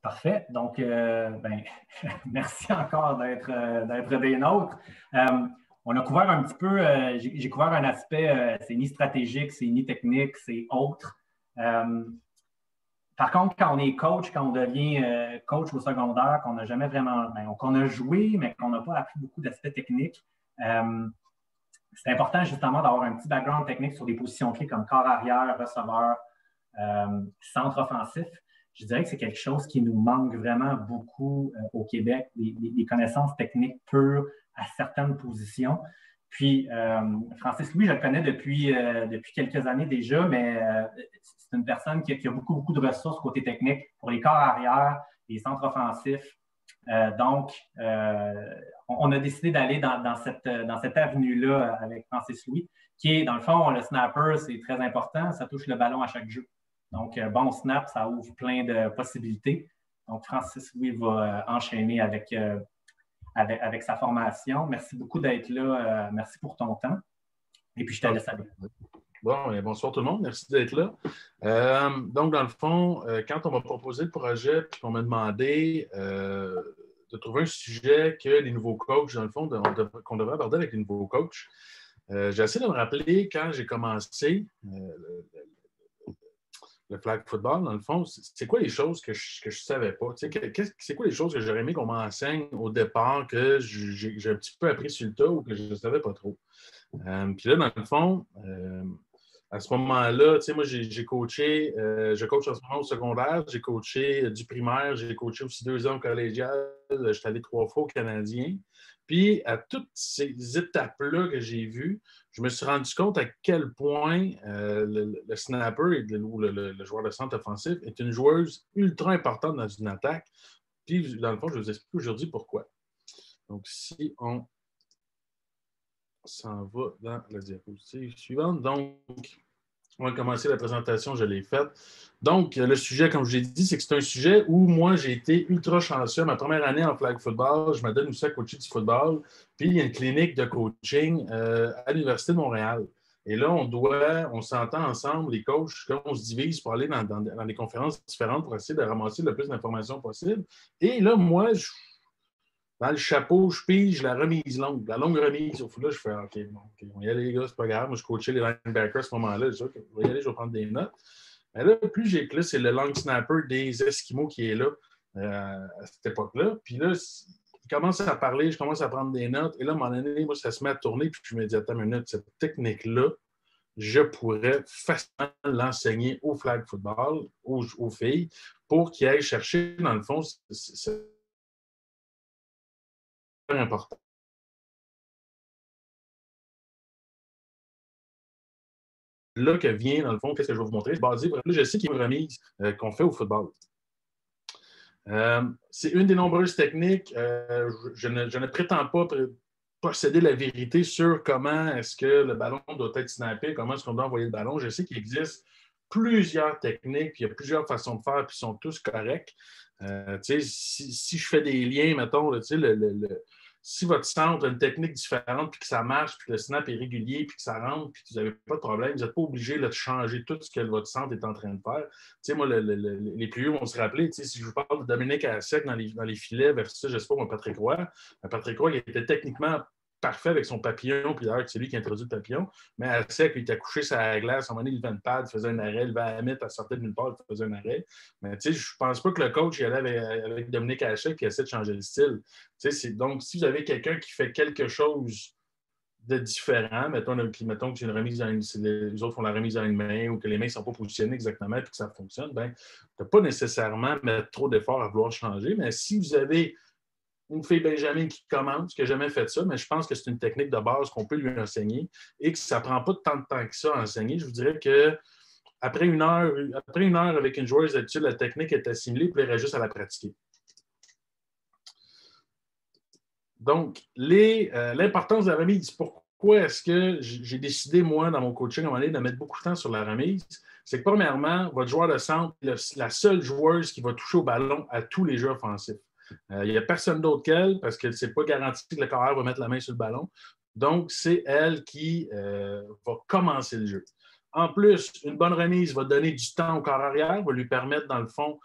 Parfait. Donc, merci encore d'être des nôtres. On a couvert un petit peu, j'ai couvert un aspect, c'est ni stratégique, c'est ni technique, c'est autre. Par contre, quand on est coach, quand on devient coach au secondaire, qu'on n'a jamais vraiment, qu'on a joué, mais qu'on n'a pas appris beaucoup d'aspects techniques, c'est important justement d'avoir un petit background technique sur des positions clés comme corps arrière, receveur, centre offensif. Je dirais que c'est quelque chose qui nous manque vraiment beaucoup au Québec, des connaissances techniques pures à certaines positions. Puis, Francis Louis, je le connais depuis quelques années déjà, mais c'est une personne qui a beaucoup, beaucoup de ressources côté technique pour les corps arrière, les centres offensifs. Donc, on a décidé d'aller dans cette avenue-là avec Francis Louis, qui est, dans le fond, le snapper, c'est très important, ça touche le ballon à chaque jeu. Donc, bon snap, ça ouvre plein de possibilités. Donc, Francis Louis va enchaîner avec sa formation. Merci beaucoup d'être là. Merci pour ton temps. Et puis, je te laisse aller. Bon, bonsoir tout le monde. Merci d'être là. Donc, dans le fond, quand on m'a proposé le projet et qu'on m'a demandé de trouver un sujet que les nouveaux coachs, dans le fond, qu'on devrait aborder avec les nouveaux coachs, j'ai essayé de me rappeler quand j'ai commencé le flag football, dans le fond, c'est quoi les choses que je ne savais pas? C'est quoi les choses que j'aurais aimé qu'on m'enseigne au départ que j'ai un petit peu appris sur le tas ou que je ne savais pas trop? Puis là, dans le fond, à ce moment-là, moi, j'ai coaché, je coach en ce moment au secondaire, j'ai coaché du primaire, j'ai coaché aussi 2 ans au collégial, je suis allé 3 fois au Canadien. Puis, à toutes ces étapes-là que j'ai vues, je me suis rendu compte à quel point le snapper ou le joueur de centre offensif est une joueuse ultra importante dans une attaque. Puis, dans le fond, je vais vous expliquer aujourd'hui pourquoi. Donc, si on s'en va dans la diapositive suivante. Donc, on va commencer la présentation, je l'ai faite. Donc, le sujet, comme je l'ai dit, c'est que c'est un sujet où moi, j'ai été ultra chanceux. Ma première année en flag football, je m'adonne aussi à coacher du football. Puis, il y a une clinique de coaching à l'Université de Montréal. Et là, on s'entend ensemble, les coachs, on se divise pour aller dans des conférences différentes pour essayer de ramasser le plus d'informations possible. Et là, moi, dans le chapeau, je pige la remise longue. La longue remise, au fond, là, je fais OK, on va y aller, les gars, c'est pas grave. Moi, je coachais les linebackers à ce moment-là. Je dis OK, on va y aller, je vais prendre des notes. Mais là, plus j'ai que là, c'est le long snapper des Esquimaux qui est là à cette époque-là. Puis là, il commence à parler, je commence à prendre des notes. Et là, à un moment donné, moi, ça se met à tourner. Puis je me dis, attends une minute, cette technique-là, je pourrais facilement l'enseigner au flag football, aux filles, pour qu'ils aillent chercher, dans le fond, c'est important. Là que vient, dans le fond, qu'est-ce que je vais vous montrer? C'est basé, là, je sais qu'il y a une remise qu'on fait au football. C'est une des nombreuses techniques. Je ne prétends pas posséder la vérité sur comment est-ce que le ballon doit être snappé, comment est-ce qu'on doit envoyer le ballon. Je sais qu'il existe plusieurs techniques, puis il y a plusieurs façons de faire, puis ils sont tous corrects. Si je fais des liens, mettons, si votre centre a une technique différente, puis que ça marche, puis que le snap est régulier, puis que ça rentre, puis que vous n'avez pas de problème, vous n'êtes pas obligé de changer tout ce que votre centre est en train de faire. Moi, les plus vieux vont se rappeler, si je vous parle de Dominique Hasek dans les filets versus, je ne sais pas, Patrick Roy. Patrick Roy, il était techniquement parfait avec son papillon, puis d'ailleurs, c'est lui qui a introduit le papillon, mais Hasek, il était couché sur la glace, à un moment donné, il levait une pad, il faisait un arrêt, il levait à la mythe, elle sortait de nulle part, il faisait un arrêt. Mais je ne pense pas que le coach il allait avec Dominique Hasek qui essaie de changer le style. Donc, si vous avez quelqu'un qui fait quelque chose de différent, mettons que c'est une remise les autres font la remise à une main ou que les mains ne sont pas positionnées exactement et que ça fonctionne, tu n'as pas nécessairement mettre trop d'efforts à vouloir changer. Mais si vous avez une fille Benjamin qui commence, qui n'a jamais fait ça, mais je pense que c'est une technique de base qu'on peut lui enseigner et que ça ne prend pas tant de temps que ça à enseigner. Je vous dirais que après une heure avec une joueuse d'habitude, la technique est assimilée, puis elle reste juste à la pratiquer. Donc, l'importance de la remise. Pourquoi est-ce que j'ai décidé, moi, dans mon coaching, à un moment donné, de mettre beaucoup de temps sur la remise? C'est que, premièrement, votre joueur de centre est la seule joueuse qui va toucher au ballon à tous les jeux offensifs. Il n'y a personne d'autre qu'elle parce que ce n'est pas garanti que le carrière va mettre la main sur le ballon. Donc, c'est elle qui va commencer le jeu. En plus, une bonne remise va donner du temps au corps arrière, va lui permettre, dans le fond,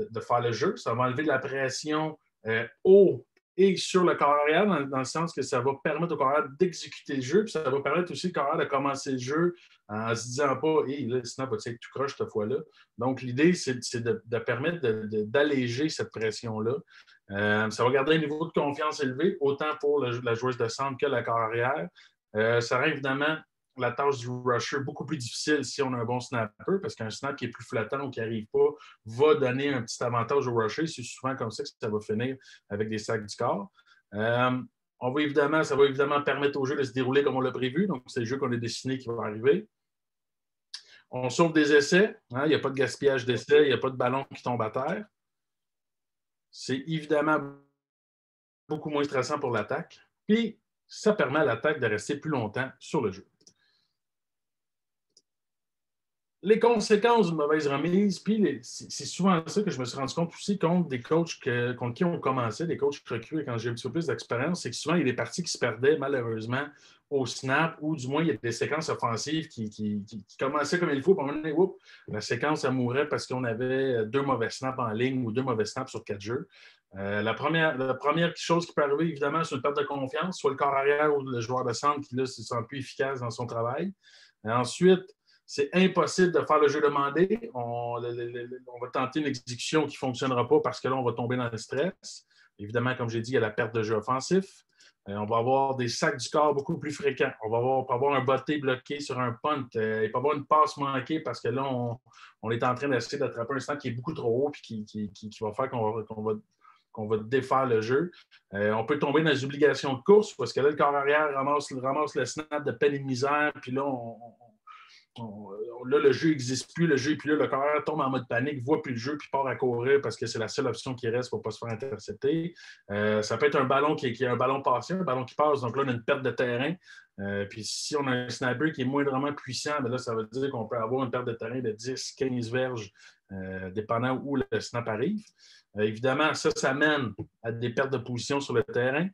de faire le jeu. Ça va enlever de la pression haut et sur le corps arrière, dans le sens que ça va permettre au corps arrière d'exécuter le jeu, puis ça va permettre aussi au corps arrière de commencer le jeu en se disant pas, hey, là, le snap va être tout croche cette fois-là. Donc, l'idée, c'est de permettre d'alléger cette pression-là. Ça va garder un niveau de confiance élevé, autant pour la joueuse de centre que le corps arrière. Ça rend évidemment la tâche du rusher beaucoup plus difficile si on a un bon snapper, parce qu'un snap qui est plus flottant ou qui n'arrive pas va donner un petit avantage au rusher. C'est souvent comme ça que ça va finir avec des sacs du corps. Ça va évidemment permettre au jeu de se dérouler comme on l'a prévu. Donc, c'est le jeu qu'on a dessiné qui va arriver. On sauve des essais. Hein? Il n'y a pas de gaspillage d'essais. Il n'y a pas de ballon qui tombe à terre. C'est évidemment beaucoup moins stressant pour l'attaque. Puis, ça permet à l'attaque de rester plus longtemps sur le jeu. Les conséquences d'une mauvaise remise, puis c'est souvent ça que je me suis rendu compte aussi contre des coachs contre qui on commençait, des coachs recrues, quand j'ai un petit peu plus d'expérience, c'est que souvent, il y a des parties qui se perdaient malheureusement au snap, ou du moins, il y a des séquences offensives qui commençaient comme il faut, puis à un moment donné, la séquence, elle mourait parce qu'on avait 2 mauvais snaps en ligne ou 2 mauvais snaps sur 4 jeux. La première chose qui peut arriver, évidemment, c'est une perte de confiance, soit le corps arrière ou le joueur de centre qui, là, se sent plus efficace dans son travail. Ensuite, c'est impossible de faire le jeu demandé. On va tenter une exécution qui ne fonctionnera pas parce que là, on va tomber dans le stress. Évidemment, comme j'ai dit, il y a la perte de jeu offensif. On va avoir des sacs du corps beaucoup plus fréquents. On va avoir un botté bloqué sur un punt. Il peut y avoir une passe manquée parce que là, on est en train d'essayer d'attraper un snap qui est beaucoup trop haut et qui va faire qu'on va défaire le jeu. On peut tomber dans les obligations de course parce que là, le corps arrière ramasse le snap de peine et de misère. Puis là, là, le jeu n'existe plus, puis là, le corps tombe en mode panique, ne voit plus le jeu, puis part à courir parce que c'est la seule option qui reste pour ne pas se faire intercepter. Ça peut être un ballon qui est un ballon passé, un ballon qui passe, donc là, on a une perte de terrain. Puis si on a un snapper qui est moindrement puissant, bien là, ça veut dire qu'on peut avoir une perte de terrain de 10, 15 verges, dépendant où le snap arrive. Évidemment, ça mène à des pertes de position sur le terrain.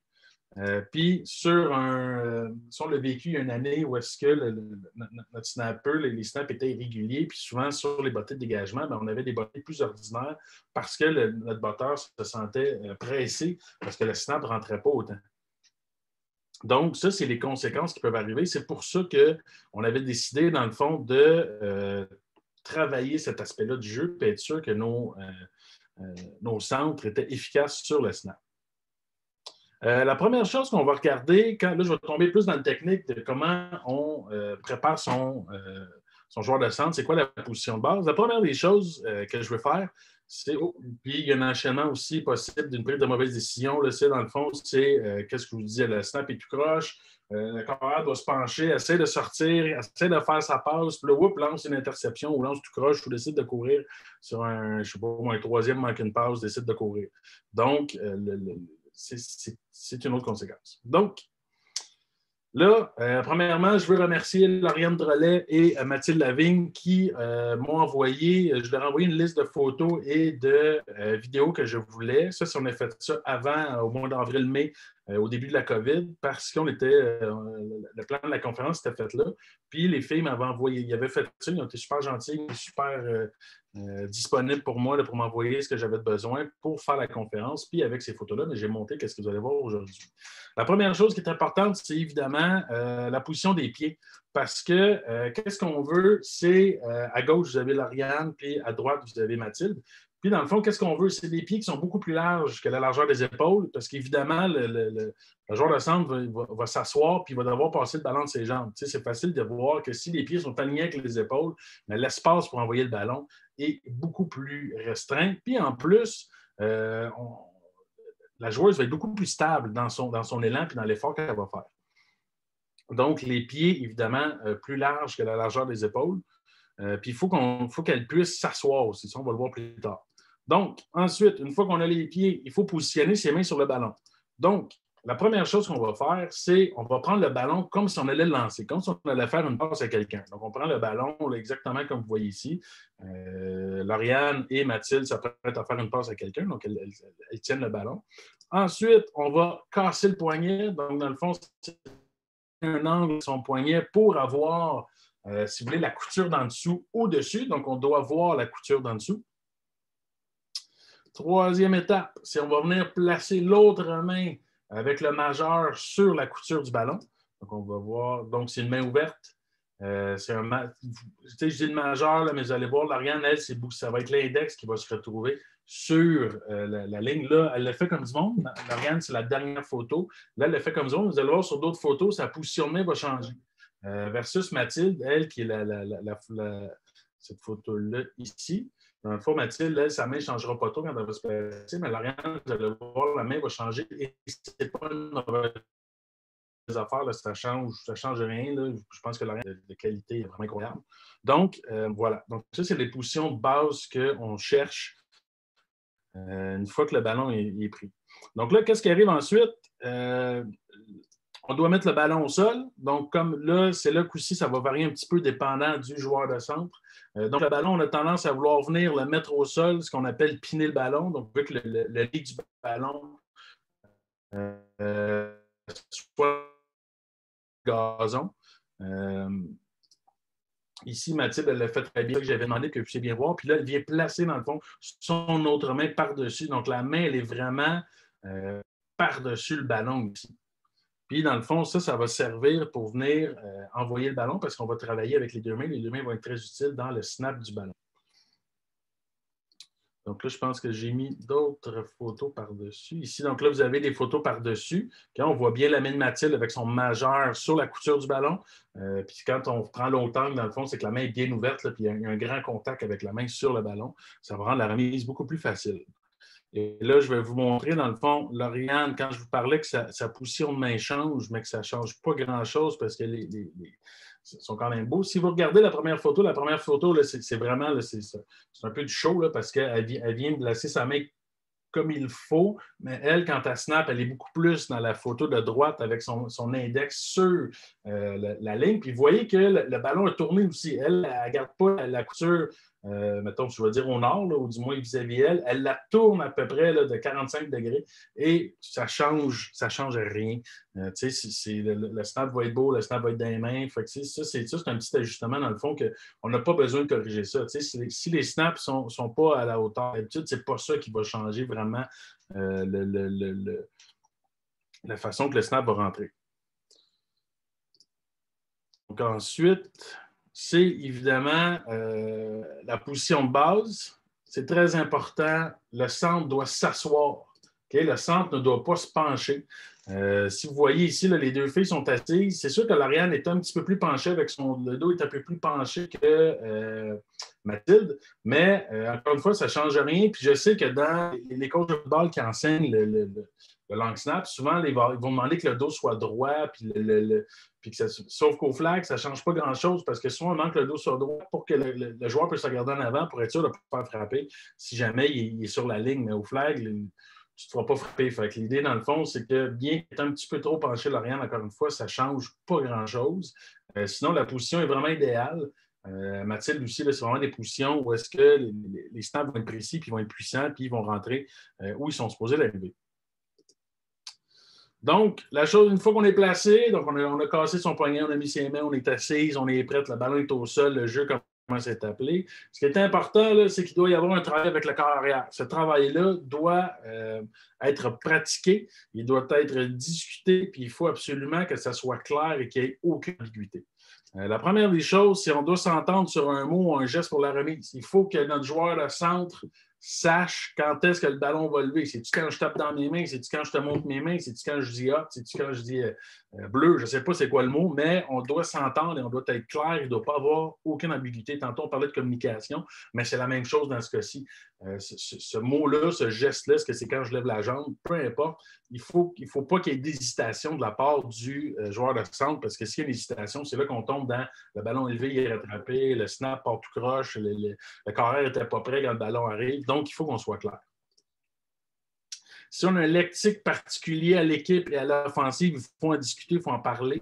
Puis, si on l'a vécu une année où est-ce que notre snapper, les snaps étaient irréguliers, puis souvent sur les bottées de dégagement, bien, on avait des bottées plus ordinaires parce que notre botteur se sentait pressé parce que le snap ne rentrait pas autant. Donc, ça, c'est les conséquences qui peuvent arriver. C'est pour ça qu'on avait décidé, dans le fond, de travailler cet aspect-là du jeu et être sûr que nos centres étaient efficaces sur le snap. La première chose qu'on va regarder, là, je vais tomber plus dans le technique de comment on prépare son joueur de centre, c'est quoi la position de base. La première des choses que je veux faire, c'est, puis il y a un enchaînement aussi possible d'une prise de mauvaise décision. Là, dans le fond, c'est qu'est-ce que je vous disais, le snap est tout croche, le corps doit se pencher, essaie de sortir, essaie de faire sa passe, puis là, lance une interception ou lance tout croche ou décide de courir sur un troisième manque une passe, décide de courir. Donc, c'est une autre conséquence. Donc, là, premièrement, je veux remercier Lauriane Drolet et Mathilde Lavigne qui m'ont envoyé, je leur ai envoyé une liste de photos et de vidéos que je voulais. Ça, si on a fait ça avant, au mois d'avril-mai, au début de la COVID, parce qu'on était, le plan de la conférence était fait là. Puis les filles m'avaient envoyé, ils avaient fait ça, ils ont été super gentils, super disponibles pour moi, là, pour m'envoyer ce que j'avais besoin pour faire la conférence. Puis avec ces photos-là, j'ai monté qu'est-ce que vous allez voir aujourd'hui. La première chose qui est importante, c'est évidemment la position des pieds. Parce que qu'est-ce qu'on veut, c'est à gauche, vous avez Lauriane, puis à droite, vous avez Mathilde. Puis, dans le fond, qu'est-ce qu'on veut? C'est des pieds qui sont beaucoup plus larges que la largeur des épaules, parce qu'évidemment, le joueur de centre va s'asseoir puis il va devoir passer le ballon de ses jambes. Tu sais, c'est facile de voir que si les pieds sont alignés avec les épaules, mais l'espace pour envoyer le ballon est beaucoup plus restreint. Puis, en plus, la joueuse va être beaucoup plus stable dans son élan et dans l'effort qu'elle va faire. Donc, les pieds, évidemment, plus larges que la largeur des épaules. Puis, il faut qu'elle puisse s'asseoir aussi. Ça, on va le voir plus tard. Donc, ensuite, une fois qu'on a les pieds, il faut positionner ses mains sur le ballon. Donc, la première chose qu'on va faire, c'est on va prendre le ballon comme si on allait le lancer, comme si on allait faire une passe à quelqu'un. Donc, on prend le ballon là, exactement comme vous voyez ici. Lauriane et Mathilde s'apprêtent à faire une passe à quelqu'un, donc elles tiennent le ballon. Ensuite, on va casser le poignet. Donc, dans le fond, c'est un angle de son poignet pour avoir, si vous voulez, la couture d'en dessous au-dessus. Donc, on doit voir la couture d'en dessous. Troisième étape, c'est on va venir placer l'autre main avec le majeur sur la couture du ballon. Donc, on va voir. Donc, c'est une main ouverte. C'est un je dis le majeur, là, mais vous allez voir, l'Ariane, elle, ça va être l'index qui va se retrouver sur la ligne. Là, elle l'a fait comme du monde. L'Ariane, c'est la dernière photo. Là, elle l'a fait comme du monde. Vous allez voir sur d'autres photos, sa position de main va changer. Versus Mathilde, elle, qui est cette photo-là ici. Dans le fond, Mathilde, elle, sa main ne changera pas trop quand elle va se placer, mais l'Ariane, vous allez voir, la main va changer et ce n'est pas une mauvaise affaires, là, ça change rien. Là. Je pense que la de qualité est vraiment incroyable. Donc, voilà. Donc, ça, c'est les positions de base qu'on cherche une fois que le ballon est pris. Donc là, qu'est-ce qui arrive ensuite? On doit mettre le ballon au sol. Donc, comme là, c'est là qu'aussi, ça va varier un petit peu dépendant du joueur de centre. Donc, le ballon, on a tendance à vouloir venir le mettre au sol, ce qu'on appelle piner le ballon. Donc, vu que le lit du ballon soit gazon. Ici, Mathilde, elle l'a fait très bien, que j'avais demandé que vous puissiez bien voir. Puis là, elle vient placer, dans le fond, son autre main par-dessus. Donc, la main, elle est vraiment par-dessus le ballon ici. Puis, dans le fond, ça va servir pour venir envoyer le ballon parce qu'on va travailler avec les deux mains. Les deux mains vont être très utiles dans le snap du ballon. Donc là, je pense que j'ai mis d'autres photos par-dessus. Ici, donc là, vous avez des photos par-dessus. On voit bien la main de Mathilde avec son majeur sur la couture du ballon. Puis quand on prend l'autre angle, dans le fond, c'est que la main est bien ouverte, là, puis il y a un grand contact avec la main sur le ballon. Ça va rendre la remise beaucoup plus facile. Et là, je vais vous montrer, dans le fond, Lauriane, quand je vous parlais que sa position de main change, mais que ça ne change pas grand-chose parce que sont quand même beaux. Si vous regardez la première photo, là, c'est vraiment là, c'est un peu du show là, parce qu'elle vient de placer sa main comme il faut, mais elle, quand elle snap, elle est beaucoup plus dans la photo de droite avec son index sur la ligne. Puis vous voyez que le ballon a tourné aussi. Elle ne garde pas la couture, mettons, je vais dire au nord, là, ou du moins vis-à-vis elle. Elle la tourne à peu près là, de 45 degrés et ça change rien. Le snap va être beau, le snap va être dans les mains. Fait que, ça, c'est un petit ajustement dans le fond qu'on n'a pas besoin de corriger ça. Si les snaps ne sont pas à la hauteur, d'habitude, ce n'est pas ça qui va changer vraiment la façon que le snap va rentrer. Donc ensuite, c'est évidemment la position de base. C'est très important. Le centre doit s'asseoir. Okay? Le centre ne doit pas se pencher. Si vous voyez ici, là, les deux filles sont assises. C'est sûr que Lauriane est un petit peu plus penchée avec le dos est un peu plus penché que Mathilde. Mais encore une fois, ça ne change rien. Puis je sais que dans les coachs de football qui enseignent le long snap, souvent, ils vont demander que le dos soit droit. Puis sauf qu'au flag, ça ne change pas grand-chose parce que souvent, on manque le dos sur droit pour que le joueur puisse regarder en avant pour être sûr de ne pas faire frapper si jamais il est sur la ligne. Mais au flag, tu ne te feras pas frapper. Fait que l'idée, dans le fond, c'est que bien être un petit peu trop penché Lauriane, encore une fois, ça ne change pas grand-chose. Sinon, la position est vraiment idéale. Mathilde aussi, c'est vraiment des positions où est-ce que les snaps vont être précis, puis ils vont être puissants, puis ils vont rentrer où ils sont supposés d'arriver. Donc, la chose, une fois qu'on est placé, donc on a cassé son poignet, on a mis ses mains, on est assise, on est prête, le ballon est au sol, le jeu commence à être appelé. Ce qui est important, là, c'est qu'il doit y avoir un travail avec le corps arrière. Ce travail-là doit être pratiqué, il doit être discuté, puis il faut absolument que ça soit clair et qu'il n'y ait aucune ambiguïté. La première des choses, c'est qu'on doit s'entendre sur un mot ou un geste pour la remise. Il faut que notre joueur de centre sache quand est-ce que le ballon va lever. C'est-tu quand je tape dans mes mains? C'est-tu quand je te montre mes mains? C'est-tu quand je dis hop? C'est-tu quand je dis bleu? Je ne sais pas c'est quoi le mot, mais on doit s'entendre et on doit être clair. Il ne doit pas avoir aucune ambiguïté. Tantôt, on parlait de communication, mais c'est la même chose dans ce cas-ci. Ce mot-là, ce geste-là, est-ce que c'est quand je lève la jambe? Peu importe. Il ne faut pas qu'il y ait d'hésitation de la part du joueur de centre parce que s'il y a une hésitation, c'est là qu'on tombe dans le ballon élevé, il est rattrapé, le snap part tout croche, le carré n'était pas prêt quand le ballon arrive. Donc, il faut qu'on soit clair. Si on a un lexique particulier à l'équipe et à l'offensive, il faut en discuter, il faut en parler.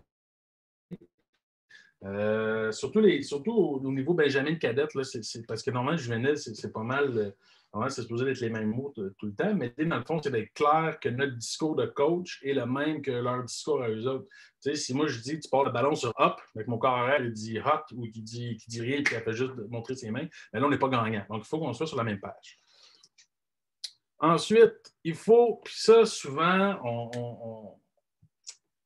Surtout au niveau Benjamin cadette, là, parce que normalement, juvénile, c'est pas mal. Normalement, c'est supposé être les mêmes mots tout le temps, mais dans le fond, c'est d'être clair que notre discours de coach est le même que leur discours à eux autres. Tu sais, si moi je dis tu pars le ballon sur hop, avec mon corps arrière, il dit hot ou qui dit rien, puis il fait juste montrer ses mains, mais là, on n'est pas gagnant. Donc, il faut qu'on soit sur la même page. Ensuite, il faut, puis ça, souvent, on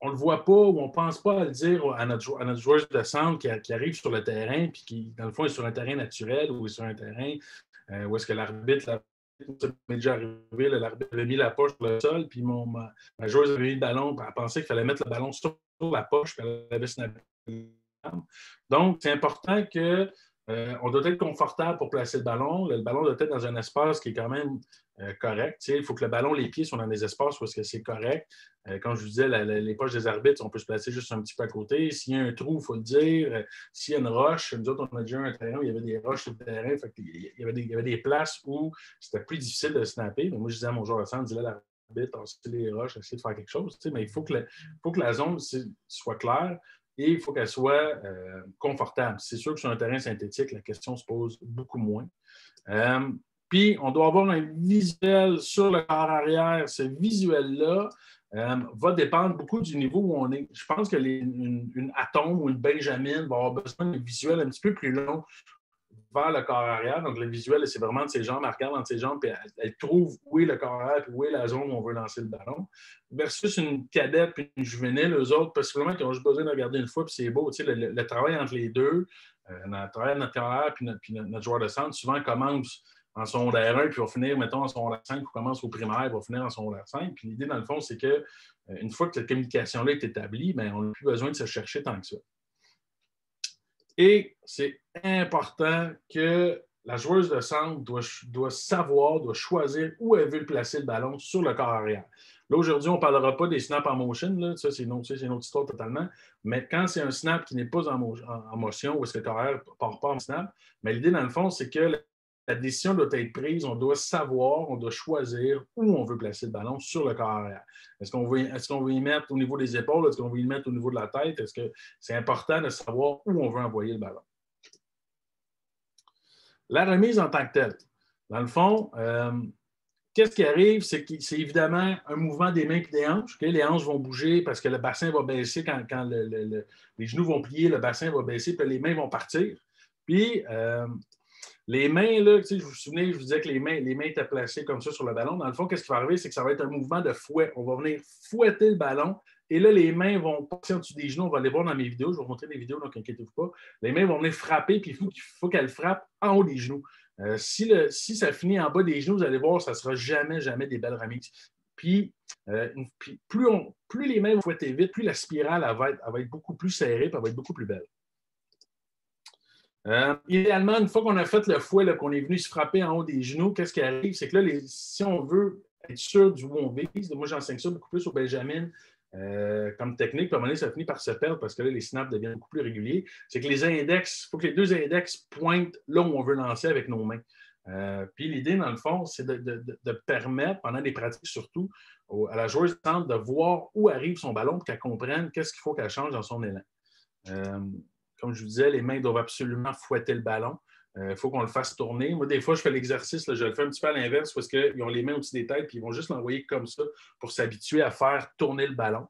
ne le voit pas ou on ne pense pas à le dire à notre joueuse de centre qui arrive sur le terrain puis qui, dans le fond, est sur un terrain naturel ou est sur un terrain où est-ce que l'arbitre, ça m'est déjà arrivé, l'arbitre avait mis la poche sur le sol, puis ma joueuse avait mis le ballon, puis elle pensait qu'il fallait mettre le ballon sur la poche, puis elle avait snappé. Donc, c'est important que on doit être confortable pour placer le ballon. Le ballon doit être dans un espace qui est quand même correct. Il faut que le ballon, les pieds soient dans des espaces où c'est correct. Comme je vous disais, les poches des arbitres, on peut se placer juste un petit peu à côté. S'il y a un trou, il faut le dire. S'il y a une roche, nous autres, on a déjà un terrain où il y avait des roches sur le terrain. Il y avait des places où c'était plus difficile de snapper. Mais moi, je disais à mon joueur de centre, dis-le à l'arbitre, tasser les roches, essayer de faire quelque chose. Mais il faut que la zone soit claire. Et il faut qu'elle soit confortable. C'est sûr que sur un terrain synthétique, la question se pose beaucoup moins. Puis, on doit avoir un visuel sur le corps arrière. Ce visuel-là va dépendre beaucoup du niveau où on est. Je pense que une Atom ou une Benjamin va avoir besoin d'un visuel un petit peu plus long vers le corps arrière. Donc, le visuel, c'est vraiment de ses jambes, elle regarde dans ses jambes, puis elle trouve où est le corps arrière, puis où est la zone où on veut lancer le ballon. Versus une cadette puis une juvénile, eux autres, possiblement qu'ils ont juste besoin de regarder une fois, puis c'est beau. Tu sais, le travail entre les deux, le travail de notre corps arrière puis notre joueur de centre, souvent commence en secondaire 1, puis va finir, mettons, en secondaire 5, puis commence au primaire, va finir en secondaire 5. Puis l'idée, dans le fond, c'est qu'une fois que cette communication-là est établie, bien, on n'a plus besoin de se chercher tant que ça. Et c'est important que la joueuse de centre doit savoir, doit choisir où elle veut placer le ballon sur le corps arrière. Là, aujourd'hui, on ne parlera pas des snaps en motion. Là. Ça, c'est une autre histoire totalement. Mais quand c'est un snap qui n'est pas en motion, ou est-ce que le corps arrière ne part pas en snap, mais l'idée, dans le fond, c'est que la décision doit être prise. On doit savoir, on doit choisir où on veut placer le ballon sur le corps arrière. Est-ce qu'on veut y mettre au niveau des épaules? Est-ce qu'on veut y mettre au niveau de la tête? Est-ce que c'est important de savoir où on veut envoyer le ballon? La remise en tant que telle. Dans le fond, qu'est-ce qui arrive? C'est évidemment un mouvement des mains et des hanches. Okay? Les hanches vont bouger parce que le bassin va baisser quand les genoux vont plier, le bassin va baisser, puis les mains vont partir. Puis, les mains, là, je vous souvenez, je vous disais que les mains étaient placées comme ça sur le ballon. Dans le fond, qu'est-ce qui va arriver? C'est que ça va être un mouvement de fouet. On va venir fouetter le ballon. Et là, les mains vont passer en dessous des genoux. On va aller voir dans mes vidéos. Je vais vous montrer des vidéos, donc inquiétez-vous pas. Les mains vont venir frapper, puis il faut qu'elles frappent en haut des genoux. Si ça finit en bas des genoux, vous allez voir, ça ne sera jamais, jamais des belles remises. Puis plus les mains vont fouetter vite, plus la spirale elle va être beaucoup plus serrée, puis elle va être beaucoup plus belle. Idéalement, une fois qu'on a fait le fouet, là, qu'on est venu se frapper en haut des genoux, qu'est-ce qui arrive? C'est que là, si on veut être sûr du où on vise, moi j'enseigne ça beaucoup plus au Benjamin comme technique, puis à un moment donné, ça finit par se perdre parce que là, les snaps deviennent beaucoup plus réguliers. C'est que les index, il faut que les deux index pointent là où on veut lancer avec nos mains. Puis l'idée, dans le fond, c'est de permettre, pendant des pratiques surtout, à la joueuse de centre de voir où arrive son ballon pour qu'elle comprenne qu'est-ce qu'il faut qu'elle change dans son élan. Comme je vous disais, les mains doivent absolument fouetter le ballon. Il faut qu'on le fasse tourner. Moi, des fois, je fais l'exercice, là, je le fais un petit peu à l'inverse parce qu'ils ont les mains au-dessus des têtes puis ils vont juste l'envoyer comme ça pour s'habituer à faire tourner le ballon.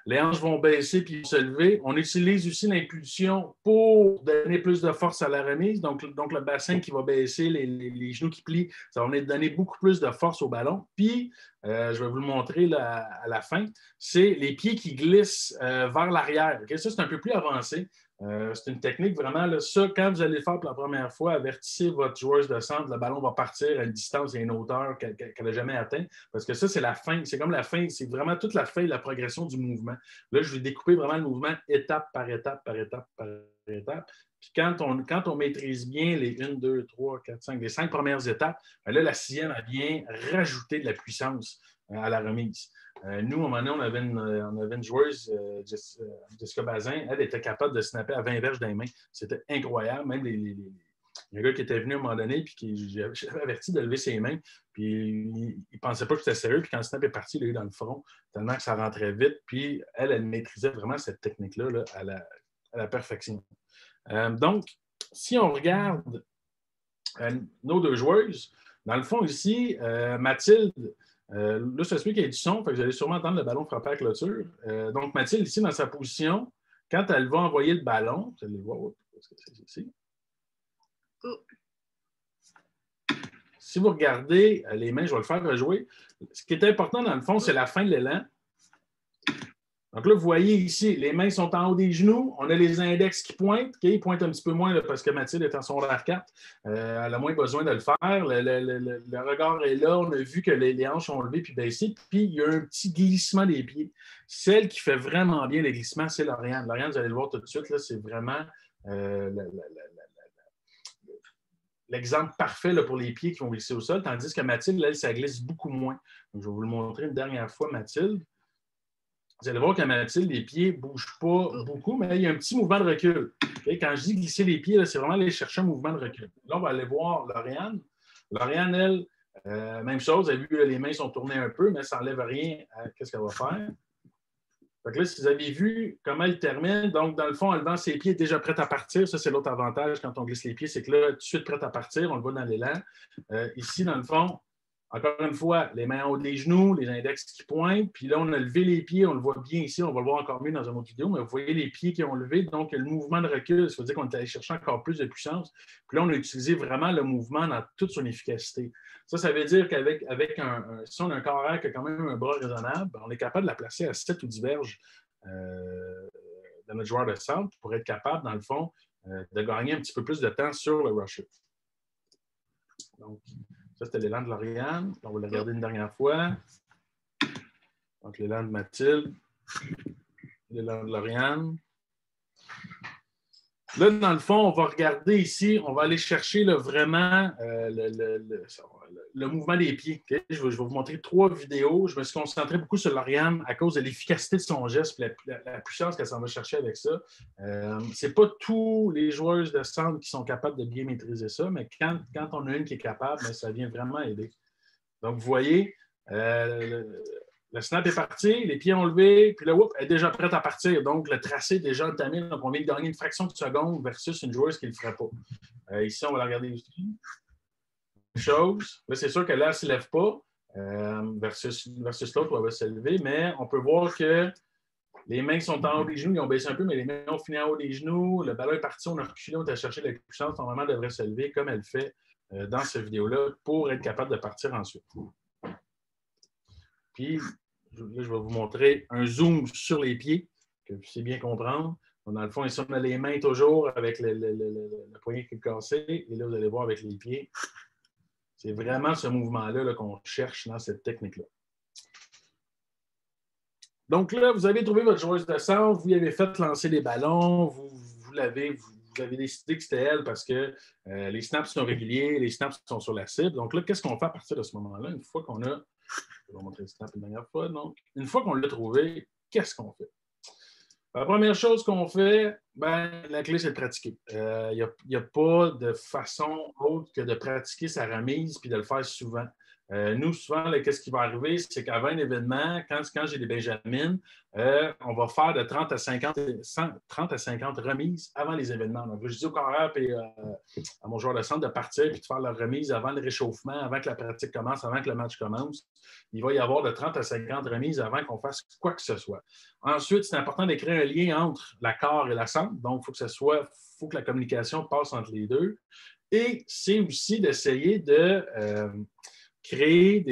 Les hanches vont baisser puis se lever. On utilise aussi l'impulsion pour donner plus de force à la remise. Donc le bassin qui va baisser, les genoux qui plient, ça va venir donner beaucoup plus de force au ballon. Puis, je vais vous le montrer là, à la fin, c'est les pieds qui glissent vers l'arrière. Okay? Ça, c'est un peu plus avancé. C'est une technique vraiment, là, ça, quand vous allez le faire pour la première fois, avertissez votre joueuse de centre, le ballon va partir à une distance et une hauteur qu'elle n'a jamais atteint, parce que ça, c'est la fin, c'est comme la fin, c'est vraiment toute la fin de la progression du mouvement. Là, je vais découper vraiment le mouvement étape par étape, par étape, par étape. Puis quand on maîtrise bien les 1, 2, 3, 4, 5, les 5 premières étapes, là, la 6e, elle vient rajouter de la puissance à la remise. Nous, à un moment donné, on avait une joueuse, Jessica Bazin, elle était capable de snapper à 20 verges dans les mains. C'était incroyable. Même il y a un gars qui était venu à un moment donné, puis j'avais averti de lever ses mains, puis il ne pensait pas que c'était sérieux, puis quand le snap est parti, il l'a eu dans le front, tellement que ça rentrait vite, puis elle maîtrisait vraiment cette technique-là là, à la perfection. Donc, si on regarde nos deux joueuses, dans le fond ici, Mathilde, là, c'est celui qui a du son, fait que vous allez sûrement entendre le ballon frapper à la clôture. Donc, Mathilde, ici, dans sa position, quand elle va envoyer le ballon, vous allez voir, où est-ce que c'est ici? si vous regardez les mains, je vais le faire rejouer. Ce qui est important, dans le fond, c'est la fin de l'élan. Donc là, vous voyez ici, les mains sont en haut des genoux. On a les index qui pointent. Okay? Ils pointent un petit peu moins là, parce que Mathilde est en secondaire 4. Elle a moins besoin de le faire. Le regard est là. On a vu que les hanches sont levées puis baissées. Puis il y a un petit glissement des pieds. Celle qui fait vraiment bien les glissements, c'est Lauriane. Lauriane, vous allez le voir tout de suite, là, c'est vraiment l'exemple parfait là, pour les pieds qui vont glisser au sol. Tandis que Mathilde, elle, ça glisse beaucoup moins. Donc, je vais vous le montrer une dernière fois, Mathilde. Vous allez voir que Mathilde, les pieds ne bougent pas beaucoup, mais il y a un petit mouvement de recul. Okay? Quand je dis glisser les pieds, c'est vraiment aller chercher un mouvement de recul. Là, on va aller voir Lauriane. Lauriane, elle, même chose. Vous avez vu, les mains sont tournées un peu, mais ça n'enlève rien à ce qu'elle va faire. Donc là, si vous avez vu comment elle termine, donc dans le fond, en levant ses pieds, déjà prête à partir. Ça, c'est l'autre avantage quand on glisse les pieds, c'est que là, tout de suite prête à partir, on le voit dans l'élan. Ici, dans le fond, encore une fois, les mains en haut des genoux, les index qui pointent. Puis là, on a levé les pieds, on le voit bien ici, on va le voir encore mieux dans une autre vidéo, mais vous voyez les pieds qui ont levé, donc le mouvement de recul, ça veut dire qu'on est allé chercher encore plus de puissance. Puis là, on a utilisé vraiment le mouvement dans toute son efficacité. Ça veut dire qu'avec si on a un corps qui a quand même un bras raisonnable, on est capable de la placer à 7 ou 10 verges de notre joueur de centre pour être capable, dans le fond, de gagner un petit peu plus de temps sur le rusher. Donc, ça, c'était l'élan de Lauriane. On va le regarder une dernière fois. Donc, l'élan de Mathilde. L'élan de Lauriane. Là, dans le fond, on va regarder ici, on va aller chercher là, vraiment le mouvement des pieds. Okay? Je vais vous montrer 3 vidéos. Je me suis concentré beaucoup sur Lauriane à cause de l'efficacité de son geste et la puissance qu'elle s'en va chercher avec ça. Ce n'est pas tous les joueuses de centre qui sont capables de bien maîtriser ça, mais quand on a une qui est capable, ça vient vraiment aider. Donc, vous voyez, le snap est parti, les pieds ont levé, puis là, elle est déjà prête à partir. Donc, le tracé est déjà entamé. Donc, on vient de gagner une fraction de seconde versus une joueuse qui ne le ferait pas. Ici, on va la regarder ici. Chose. Là, c'est sûr que là, elle ne se lève pas versus l'autre où elle va se lever, mais on peut voir que les mains sont en haut des genoux, ils ont baissé un peu, mais les mains ont fini en haut des genoux. Le ballon est parti, on a reculé, on a cherché la puissance. Normalement, elle devrait se lever comme elle fait dans cette vidéo-là pour être capable de partir ensuite. Puis, là, je vais vous montrer un zoom sur les pieds, que vous puissiez bien comprendre. Donc, dans le fond, ici, on a les mains toujours avec le poignet qui est cassé. Et là, vous allez voir avec les pieds. C'est vraiment ce mouvement-là qu'on cherche dans cette technique-là. Donc là, vous avez trouvé votre joueuse de centre, vous lui avez fait lancer des ballons, vous avez décidé que c'était elle parce que les snaps sont réguliers, les snaps sont sur la cible. Donc là, qu'est-ce qu'on fait à partir de ce moment-là? Une fois qu'on a... Je vais vous montrer le snap une dernière fois. Donc, une fois qu'on l'a trouvé, qu'est-ce qu'on fait? La première chose qu'on fait, la clé, c'est de pratiquer. Il n'y a pas de façon autre que de pratiquer sa remise puis de le faire souvent. Nous, souvent, qu'est-ce qui va arriver, c'est qu'avant un événement, quand j'ai des benjamines, on va faire de 30 à 50 remises avant les événements. Donc, je dis au carrière et à mon joueur de centre de partir et de faire leur remise avant le réchauffement, avant que la pratique commence, avant que le match commence. Il va y avoir de 30 à 50 remises avant qu'on fasse quoi que ce soit. Ensuite, c'est important de créer un lien entre la corps et la centre. Donc, il faut que la communication passe entre les deux. Et c'est aussi d'essayer de créer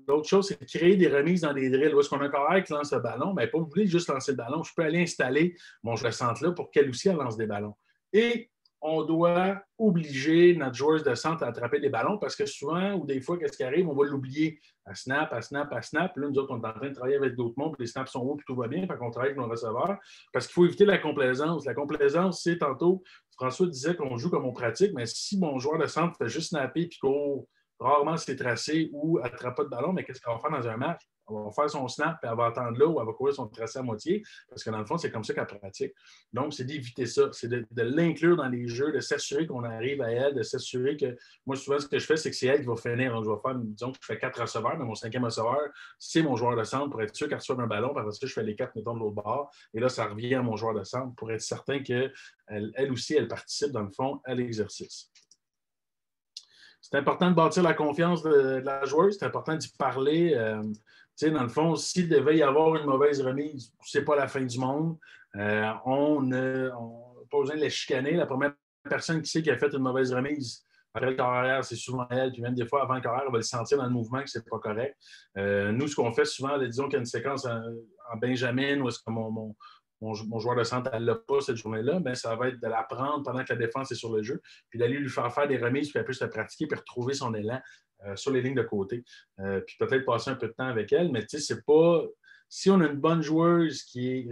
l'autre chose, c'est de créer des remises dans des drills. Où est-ce qu'on a un carrière qui lance le ballon? Bien, pas obligé de juste lancer le ballon. Je peux aller installer mon joueur de centre là pour qu'elle aussi elle lance des ballons. Et on doit obliger notre joueuse de centre à attraper des ballons parce que souvent, ou des fois, qu'est-ce qui arrive? On va l'oublier à snap. Là, nous autres, on est en train de travailler avec d'autres mondes, puis les snaps sont hauts, puis tout va bien, fait qu'on travaille avec nos receveurs. Parce qu'il faut éviter la complaisance. La complaisance, c'est tantôt, François disait qu'on joue comme on pratique, mais si mon joueur de centre fait juste snapper puis court rarement c'est tracé ou attrape pas de ballon, mais qu'est-ce qu'on va faire dans un match? On va faire son snap, puis elle va attendre là ou elle va courir son tracé à moitié, parce que dans le fond, c'est comme ça qu'elle pratique. Donc, c'est d'éviter ça, c'est de l'inclure dans les jeux, de s'assurer qu'on arrive à elle, de s'assurer que, moi, souvent, ce que je fais, c'est que c'est elle qui va finir. Donc, je vais faire, disons que je fais 4 receveurs, mais mon 5e receveur, c'est mon joueur de centre pour être sûr qu'elle reçoive un ballon, puis après ça, je fais les 4, mettons, de l'autre bord, et là, ça revient à mon joueur de centre pour être certain qu'elle aussi, elle participe, dans le fond, à l'exercice. C'est important de bâtir la confiance de la joueuse, c'est important d'y parler. Dans le fond, s'il devait y avoir une mauvaise remise, c'est pas la fin du monde. On n'a pas besoin de la chicaner. La première personne qui sait qui a fait une mauvaise remise, Après le corps arrière, c'est souvent elle, puis même des fois, avant le corps arrière, elle va le sentir dans le mouvement que c'est pas correct. Nous, ce qu'on fait souvent, disons qu'il y a une séquence en Benjamin où est-ce que mon joueur de centre, elle l'a pas cette journée-là, mais ça va être de la prendre pendant que la défense est sur le jeu, puis d'aller lui faire des remises, puis elle peut se pratiquer, puis retrouver son élan sur les lignes de côté. Puis peut-être passer un peu de temps avec elle, mais tu sais, c'est pas... Si on a une bonne joueuse qui est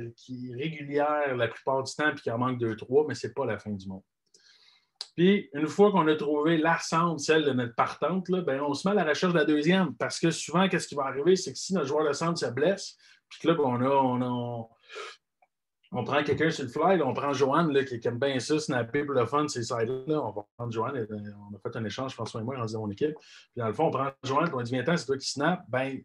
régulière la plupart du temps, puis qui en manque 2-3, mais c'est pas la fin du monde. Puis, une fois qu'on a trouvé la centre, celle de notre partante, là, ben, on se met à la recherche de la deuxième. Parce que souvent, qu'est-ce qui va arriver? C'est que si notre joueur de centre se blesse, puis que là, on prend quelqu'un sur le fly, là, on prend Joanne là, qui aime bien ça, snapper pour le fun, ces sides-là. On va prendre Joanne. On a fait un échange, François et moi, dans mon équipe. Puis, dans le fond, on prend Joanne, puis on dit viens-t'en, c'est toi qui snap. Ben,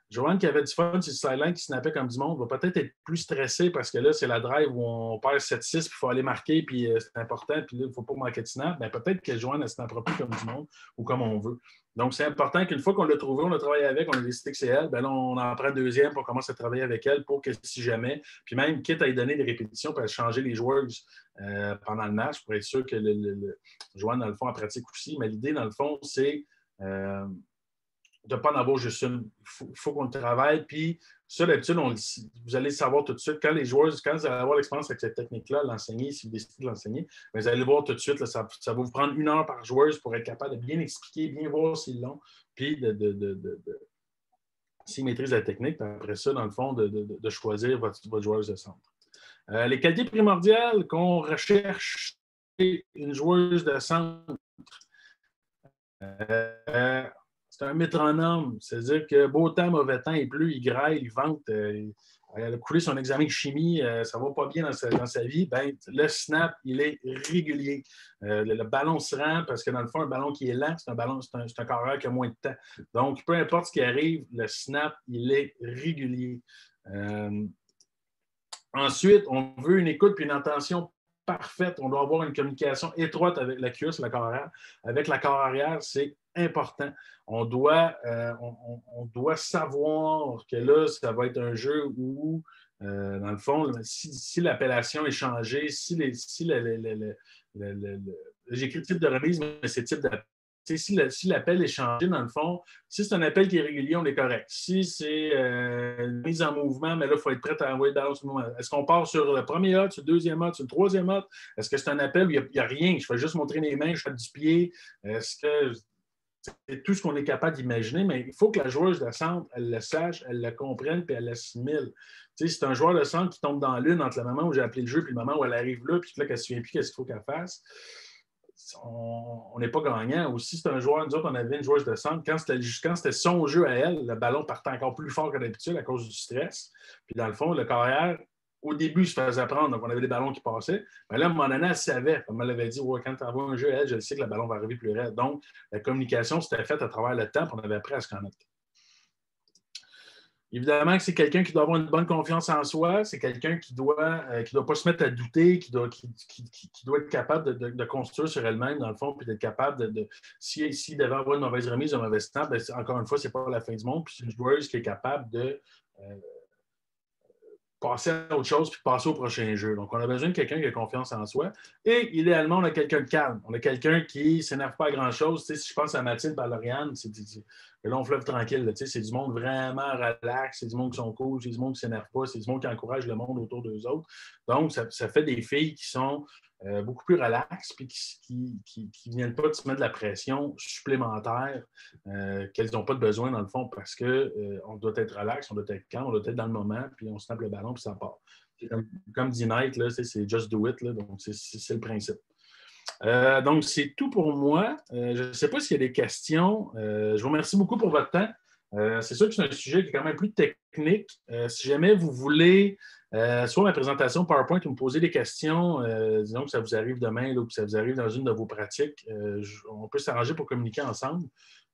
Joanne, qui avait du fun sur le sideline, qui snappait comme du monde, va peut-être être plus stressé parce que là, c'est la drive où on perd 7-6, puis il faut aller marquer, puis c'est important, puis là, il ne faut pas manquer de snap. Bien, peut-être que Joanne, elle ne snappera plus comme du monde ou comme on veut. Donc, c'est important qu'une fois qu'on l'a trouvé, on a travaillé avec, on a décidé que c'est elle, bien là, on en prend deuxième, puis on commence à travailler avec elle pour que si jamais, puis même, quitte à lui donner des répétitions, puis à changer les joueurs pendant le match pour être sûr que Joanne, dans le fond, en pratique aussi. Mais l'idée, dans le fond, c'est de ne pas en avoir juste une. Il faut qu'on le travaille. Puis, ça, d'habitude, vous allez le savoir tout de suite. Quand vous allez avoir l'expérience avec cette technique-là, l'enseigner, si vous décidez de l'enseigner, vous allez le voir tout de suite. Là, ça va vous prendre 1 heure par joueuse pour être capable de bien expliquer, bien voir s'ils l'ont, puis s'ils maîtrisent la technique. Puis après ça, dans le fond, de choisir votre joueuse de centre. Les qualités primordiales qu'on recherche chez une joueuse de centre. C'est un métronome. C'est-à-dire que beau temps, mauvais temps, il pleut, il graille, il vente. Elle a coulé son examen de chimie, ça ne va pas bien dans sa vie. Ben, le snap, il est régulier. Le ballon se rend parce que dans le fond, un ballon qui est lent, c'est un carrière qui a moins de temps. Donc, peu importe ce qui arrive, le snap, il est régulier. Ensuite, on veut une écoute et une attention parfaite. On doit avoir une communication étroite avec la cuisse, le corps arrière. Avec la corps arrière, c'est important. On doit savoir que là, ça va être un jeu où, dans le fond, si l'appellation est changée, j'écris type de remise, mais c'est type d'appel. Si l'appel est changé, dans le fond, si c'est un appel qui est régulier, on est correct. Si c'est une mise en mouvement, mais là, il faut être prêt à envoyer le ballon sur le moment. Est-ce qu'on part sur le premier hot, sur le deuxième hot, sur le troisième hot? Est-ce que c'est un appel où il n'y a rien? Je fais juste montrer les mains, je fais du pied. Est-ce que c'est tout ce qu'on est capable d'imaginer? Mais il faut que la joueuse de centre, elle le sache, elle le comprenne puis elle l'assimile. Si c'est un joueur de centre qui tombe dans l'une entre le moment où j'ai appelé le jeu et le moment où elle arrive là, puis là, qu'elle ne se souvient plus qu'est-ce qu'il faut qu'elle fasse, on n'est pas gagnant. Aussi, c'est un joueur, nous autres, on avait une joueuse de centre. Quand c'était son jeu à elle, le ballon partait encore plus fort que d'habitude à cause du stress. Puis dans le fond, le carrière, au début, se faisait prendre. Donc, on avait des ballons qui passaient. Mais là, à un moment donné, elle savait. Elle m'avait dit, ouais, quand tu envoies un jeu à elle, je sais que le ballon va arriver plus raide. Donc, la communication s'était faite à travers le temps, puis on avait appris à se connaître. Évidemment que c'est quelqu'un qui doit avoir une bonne confiance en soi, c'est quelqu'un qui ne doit pas se mettre à douter, qui doit être capable de construire sur elle-même, dans le fond, puis d'être capable s'il devait avoir une mauvaise remise, un mauvais temps, bien, encore une fois, ce n'est pas la fin du monde, puis c'est une joueuse qui est capable de passer à autre chose puis passer au prochain jeu. Donc, on a besoin de quelqu'un qui a confiance en soi. Et idéalement, on a quelqu'un de calme. On a quelqu'un qui ne s'énerve pas à grand-chose. Tu sais, si je pense à Mathilde Baloriane, c'est le long fleuve tranquille. Là, tu sais, c'est du monde vraiment relax. C'est du monde qui sont cool. C'est du monde qui ne s'énerve pas. C'est du monde qui encourage le monde autour d'eux autres. Donc, ça fait des filles qui sont beaucoup plus relax puis qui ne viennent pas de se mettre de la pression supplémentaire qu'elles n'ont pas de besoin dans le fond parce qu'on doit être relax, on doit être calme, on doit être dans le moment puis on snappe le ballon puis ça part. Comme dit Nike, là, c'est just do it, là, donc c'est le principe. Donc, c'est tout pour moi. Je ne sais pas s'il y a des questions. Je vous remercie beaucoup pour votre temps. C'est sûr que c'est un sujet qui est quand même plus technique. Si jamais vous voulez soit ma présentation PowerPoint ou me poser des questions, disons que ça vous arrive demain là, ou que ça vous arrive dans une de vos pratiques, on peut s'arranger pour communiquer ensemble.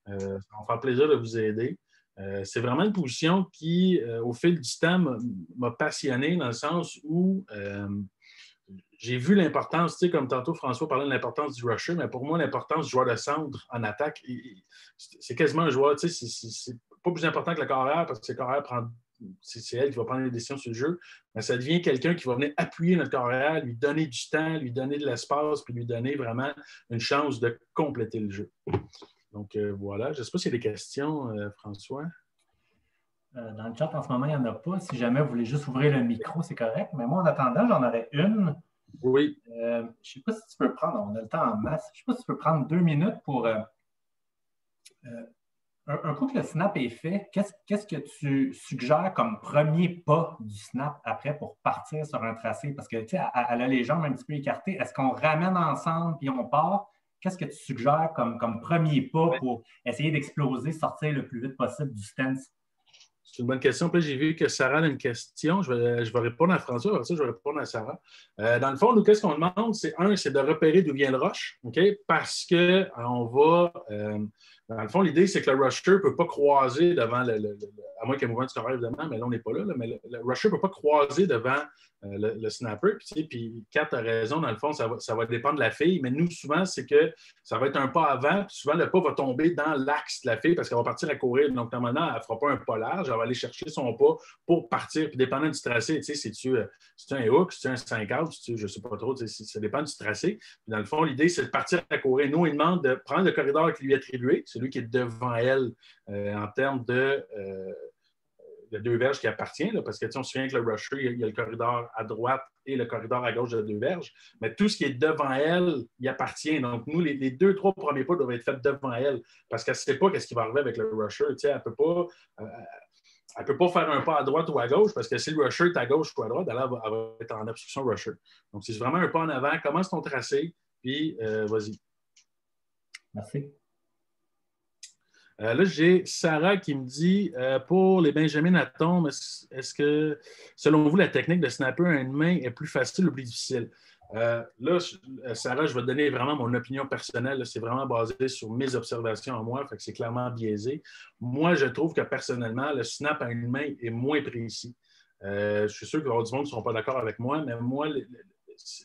Ça va me faire plaisir de vous aider. C'est vraiment une position qui, au fil du temps, m'a passionné dans le sens où j'ai vu l'importance, tu sais, comme tantôt François parlait de l'importance du rusher, mais pour moi, l'importance du joueur de centre en attaque, c'est quasiment un joueur, tu sais, c'est pas plus important que le carrière parce que le carrière prend c'est elle qui va prendre les décisions sur le jeu, mais ça devient quelqu'un qui va venir appuyer notre carrière, lui donner du temps, lui donner de l'espace, puis lui donner vraiment une chance de compléter le jeu. Donc, voilà. Je ne sais pas s'il y a des questions, François. Dans le chat, en ce moment, il n'y en a pas. Si jamais vous voulez juste ouvrir le micro, c'est correct. Mais moi, en attendant, j'en aurais une. Oui. Je ne sais pas si tu peux prendre, on a le temps en masse, je ne sais pas si tu peux prendre 2 minutes pour... un coup que le snap est fait, qu'est-ce que tu suggères comme premier pas du snap après pour partir sur un tracé? Parce que, tu sais, elle a les jambes un petit peu écartées. Est-ce qu'on ramène ensemble puis on part? Qu'est-ce que tu suggères comme premier pas pour essayer d'exploser, sortir le plus vite possible du stance? C'est une bonne question. Puis j'ai vu que Sarah a une question. Je vais répondre à François. Après ça, je vais répondre à Sarah. Dans le fond, nous, qu'est-ce qu'on demande? C'est de repérer d'où vient le rush. Okay? Parce que on va... dans le fond, l'idée, c'est que le rusher ne peut pas croiser devant à moins qu'il y ait un mouvement du carré, évidemment, mais là, on n'est pas là. Mais le rusher ne peut pas croiser devant le snapper. Puis Kat a raison, dans le fond, ça va dépendre de la fille. Mais nous, souvent, c'est que ça va être un pas avant. Puis souvent, le pas va tomber dans l'axe de la fille parce qu'elle va partir à courir. Donc, normalement, elle ne fera pas un pas large. Elle va aller chercher son pas pour partir. Puis dépendant du tracé, tu sais, c'est-tu un hook, c'est-tu un 5-out, je ne sais pas trop. Ça dépend du tracé. Puis dans le fond, l'idée, c'est de partir à courir. Nous, il demande de prendre le corridor qui lui est attribué, celui qui est devant elle en termes de deux verges qui appartient, là, parce que on se souvient que le rusher, il y a le corridor à droite et le corridor à gauche de 2 verges, mais tout ce qui est devant elle, il appartient. Donc, nous, les 2-3 premiers pas doivent être faits devant elle, parce qu'elle ne sait pas ce qui va arriver avec le rusher. Elle ne peut pas faire un pas à droite ou à gauche, parce que si le rusher est à gauche ou à droite, elle va être en obstruction rusher. Donc, c'est vraiment un pas en avant. Commence ton tracé, puis vas-y. Merci. Là, j'ai Sarah qui me dit pour les Benjamin Atom, est-ce que, selon vous, la technique de snapper à une main est plus facile ou plus difficile? Là, Sarah, je vais te donner vraiment mon opinion personnelle. Là, c'est vraiment basé sur mes observations à moi, fait que c'est clairement biaisé. Moi, je trouve que personnellement, le snap à une main est moins précis. Je suis sûr que du monde ne seront pas d'accord avec moi, mais moi,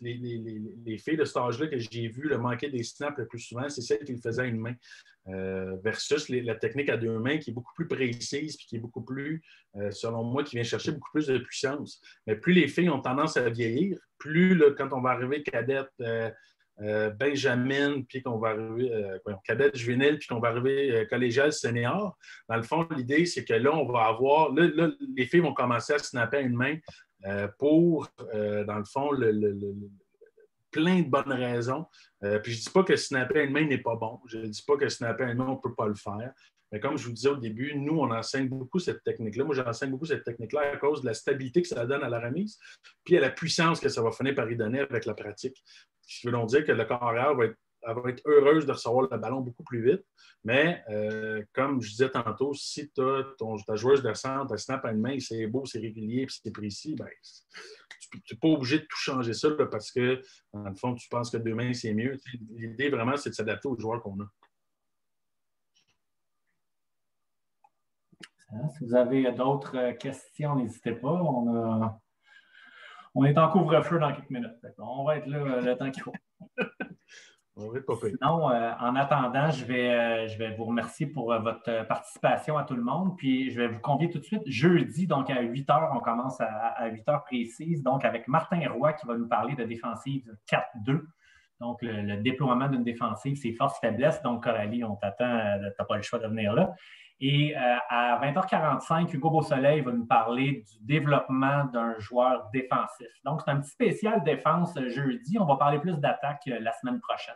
les filles de cet âge-là que j'ai vu le manquer des snaps le plus souvent, c'est celles qui le faisaient à une main. Versus la technique à 2 mains qui est beaucoup plus précise et qui est beaucoup plus, selon moi, qui vient chercher beaucoup plus de puissance. Mais plus les filles ont tendance à vieillir, plus là, quand on va arriver cadette, Benjamin, puis qu'on va arriver cadette juvénile, puis qu'on va arriver collégiale senior, dans le fond, l'idée, c'est que là, on va avoir, là, les filles vont commencer à snapper à une main pour, dans le fond, plein de bonnes raisons. Puis je ne dis pas que snapper à une main n'est pas bon. Je ne dis pas que snapper à une main, on ne peut pas le faire. Mais comme je vous disais au début, nous, on enseigne beaucoup cette technique-là. Moi, j'enseigne beaucoup cette technique-là à cause de la stabilité que ça donne à la remise, puis à la puissance que ça va finir par y donner avec la pratique. Ce qui veut donc dire que le corps arrière va être heureuse de recevoir le ballon beaucoup plus vite. Mais comme je disais tantôt, si tu as ta joueuse de centre, elle snap à une main, c'est beau, c'est régulier, puis c'est précis, bien, tu n'es pas obligé de tout changer ça là, parce que, dans le fond, tu penses que 2 mains, c'est mieux. L'idée, vraiment, c'est de s'adapter aux joueurs qu'on a. Si vous avez d'autres questions, n'hésitez pas. On est en couvre-feu dans quelques minutes. On va être là le temps qu'il faut. Sinon, en attendant, je vais vous remercier pour votre participation à tout le monde. Puis, je vais vous convier tout de suite. Jeudi, donc à 8 h, on commence à 8 h précises. Donc, avec Martin Roy qui va nous parler de défensive 4-2. Donc, le déploiement d'une défensive, c'est force-faiblesse. Donc, Coralie, on t'attend. Tu n'as pas le choix de venir là. Et à 20h45, Hugo Beausoleil va nous parler du développement d'un joueur défensif. Donc, c'est un petit spécial défense jeudi. On va parler plus d'attaque la semaine prochaine.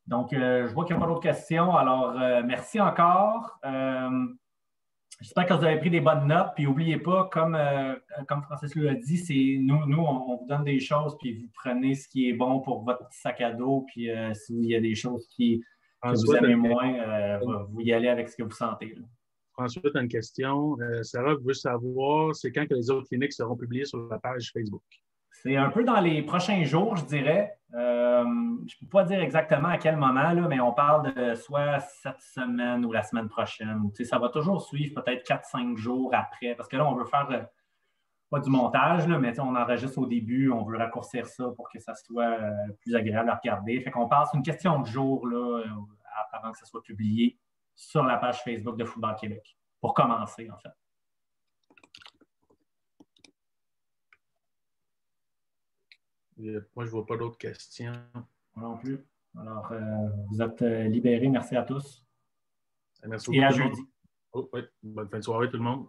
Donc, je vois qu'il n'y a pas d'autres questions. Alors, merci encore. J'espère que vous avez pris des bonnes notes. Puis, n'oubliez pas, comme Francis l'a dit, c'est nous, on vous donne des choses, puis vous prenez ce qui est bon pour votre sac à dos. Puis, s'il y a des choses que vous aimez moins, vous y allez avec ce que vous sentez. Là. François, tu as une question. Sarah veut savoir, c'est quand que les autres cliniques seront publiées sur la page Facebook? C'est un peu dans les prochains jours, je dirais. Je ne peux pas dire exactement à quel moment, là, mais on parle de soit cette semaine ou la semaine prochaine. Tu sais, ça va toujours suivre peut-être 4-5 jours après, parce que là, on veut faire pas du montage, là, mais on enregistre au début, on veut raccourcir ça pour que ça soit plus agréable à regarder. Fait qu'on passe une question de jour là, avant que ça soit publié sur la page Facebook de Football Québec, pour commencer, en fait. Moi, je ne vois pas d'autres questions. Moi non plus. Alors, vous êtes libérés. Merci à tous. Merci Et beaucoup à tout le monde. jeudi. Oh, oui. Bonne fin de soirée tout le monde.